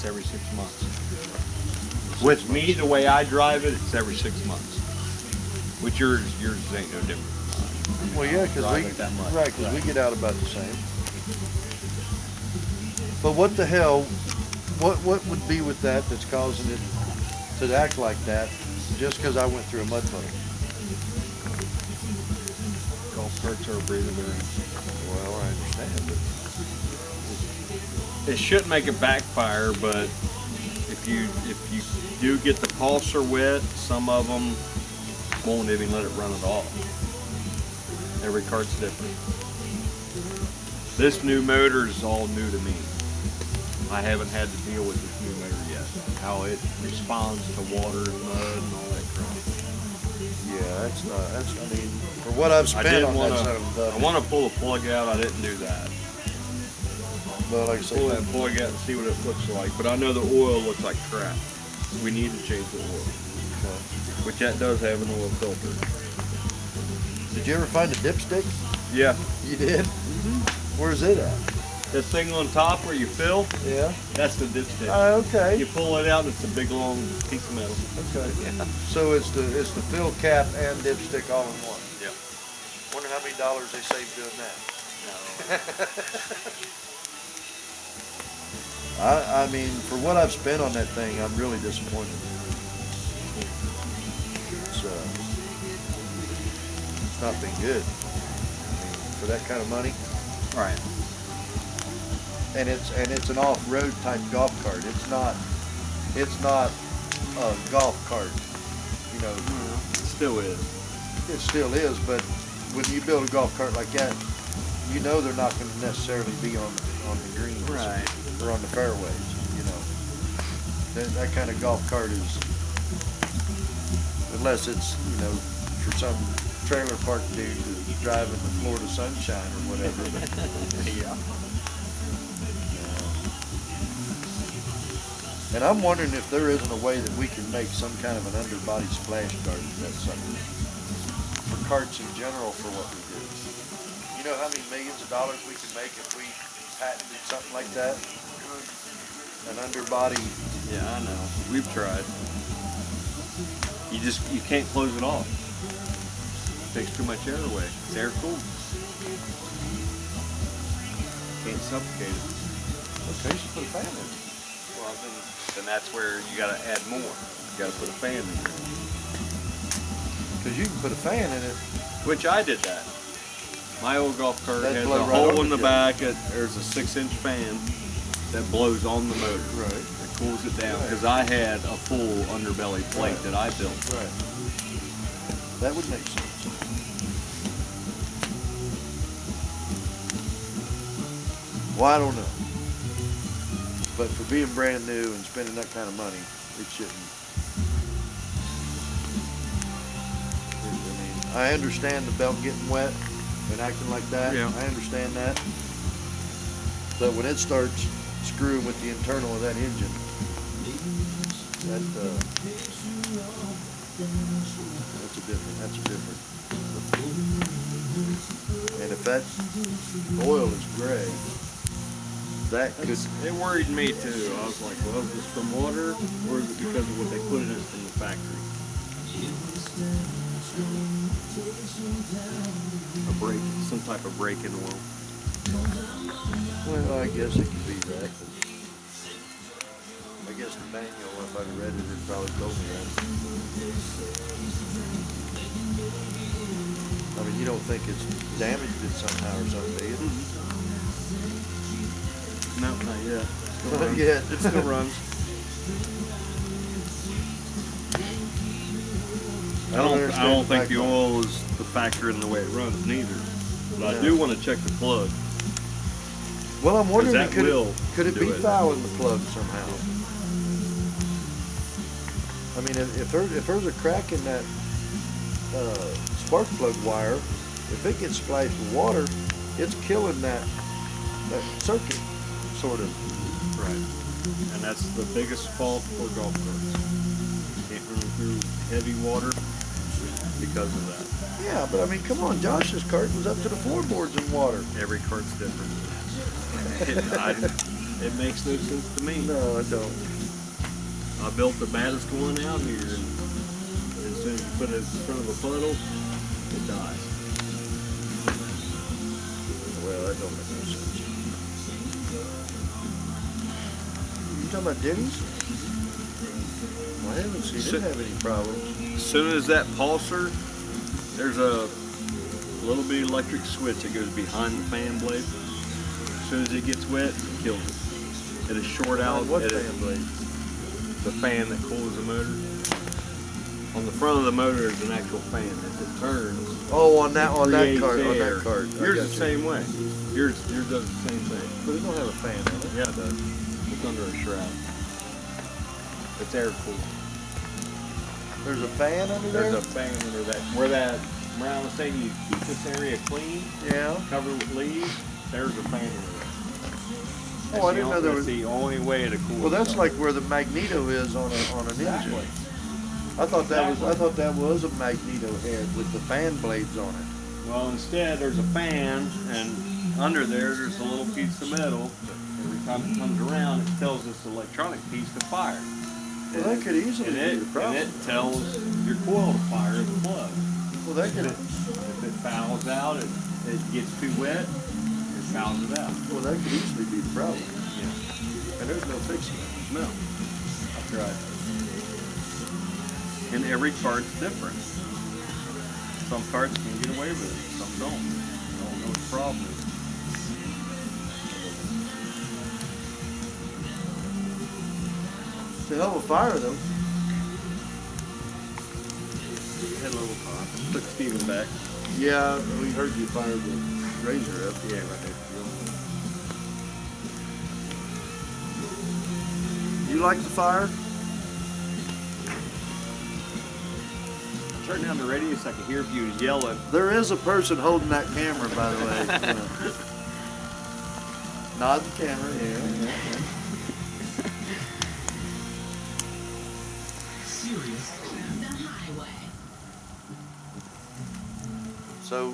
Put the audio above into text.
it's every 6 months. With me, the way I drive it, it's every 6 months. With yours ain't no different. Well, yeah, because we get out about the same. But what the hell? What would be with that that's causing it to act like that? Just because I went through a mud puddle? Golf carts are a breather during. Well, I understand, but It shouldn't make it backfire, but if you do get the pulser wet, some of them won't even let it run at all. Every cart's different. This new motor is all new to me. I haven't had to deal with this new motor yet. How it responds to water and mud and all that crap. yeah, I mean, for what I've spent on that son of a I duck, want to pull the plug out. I didn't do that. well, like I Pull said, that plug out and see what it looks like. But I know the oil looks like crap. We need to change the oil. Which that does have an oil filter. did you ever find a dipstick? Yeah. You did? Where's it at? The thing on top where you fill, Yeah. that's the dipstick. Okay. You pull it out and it's a big long piece of metal. Okay. So it's the fill cap and dipstick all in one. Yeah. Wonder how many dollars they saved doing that. I mean, for what I've spent on that thing, I'm really disappointed. It's not been good. I mean, for that kind of money, Right. and it's an off-road type golf cart. It's not a golf cart. You know, It still is. it still is, but when you build a golf cart like that, you know they're not going to necessarily be on the greens Right. or on the fairways. You know, that kind of golf cart is, unless it's for some trailer park dude to drive in the Florida sunshine or whatever. But, Yeah. and I'm wondering if there isn't a way that we can make some kind of an underbody splash guard with that sucker for carts in general for what we do. You know how many millions of dollars we could make if we patented something like that? An underbody. Yeah, I know. We've tried. You can't close it off. Takes too much air away. It's air cooled. Can't suffocate it. Okay, you should put a fan in it. Well, then that's where you got to add more. You got to put a fan in there. Because you can put a fan in it. Which I did that. My old golf cart That'd has blow a right hole over in the you. back. There's a 6-inch fan that blows on the motor. Right. It cools it down. Right. Because I had a full underbelly plate Right. that I built. Right. That would make sense. Well, I don't know. But for being brand new and spending that kind of money, it shouldn't. I mean, I understand the belt getting wet and acting like that. Yeah. I understand that. But when it starts screwing with the internal of that engine, that's a different. And if that oil is gray, that could. It worried me too. I was like, well, is this from water or is it because of what they put in it from the factory? A brake, some type of braking oil. Well, I guess it could be that. But I guess the manual, if I'd read it, it probably told me that. I mean, you don't think it's damaged it somehow or something, do you? No, not yet. Still Not runs. yet. It still runs. I don't think the oil is the factor in the way it runs neither. But I No. do want to check the plug. Well, I'm wondering, that will could it do be it. fouling the plug somehow? I mean, if there's a crack in that spark plug wire, if it gets splashed with water, it's killing that circuit, sort of. Right. And that's the biggest fault for golf carts. Can't run through heavy water because of that. Yeah, but I mean, come on, Josh's cart was up to the floorboards in water. Every cart's different. It makes no sense to me. No, I don't. I built the baddest one out here, and as soon as you put it in front of a puddle, it dies. Well, that don't make no sense. You talking about Denny's? Well, I haven't seen So- it have any problems. As soon as that pulser, there's a little bitty electric switch that goes behind the fan blade. As soon as it gets wet, it kills it. It'll short out. What it'll- fan blade? The fan that cools the motor. On the front of the motor is an actual fan. As it turns, Oh, on that creates cart, on air. that cart. I Yours got is the you. same way. Yours does the same thing. But it don't have a fan on it. Yeah, it does. It's under a shroud. It's air cooled. There's a fan under There's there? a fan under that. Where Brown was saying you keep this area clean, Yeah. cover it with leaves, there's a fan under there. Oh, I didn't know there That's was. the only way to cool Well, that's stuff. like where the magneto is on an engine. Exactly. I thought that Exactly. was a magneto head with the fan blades on it. Well, instead, there's a fan, and under there's a little piece of metal. Every time it comes around, it tells this electronic piece to fire. Well, that could easily and be it, the problem. And it tells your coil to fire the plug. Well, that If could. if it fouls out, it gets too wet, it fouls it out. Well, that could easily be the problem. Yeah. And there's no fixing it. No. That's right. And every cart's different. Some carts can get away with it, some don't. I don't know what the problem is. It's a hell of a fire, though. Had a little pop. Took Steven back. Yeah, we heard you fired the razor up. Yeah, right there. You like the fire? Turn down the radio so I can hear if you was yelling. There is a person holding that camera, by the way. Nod the camera. Yeah. Serious the highway. So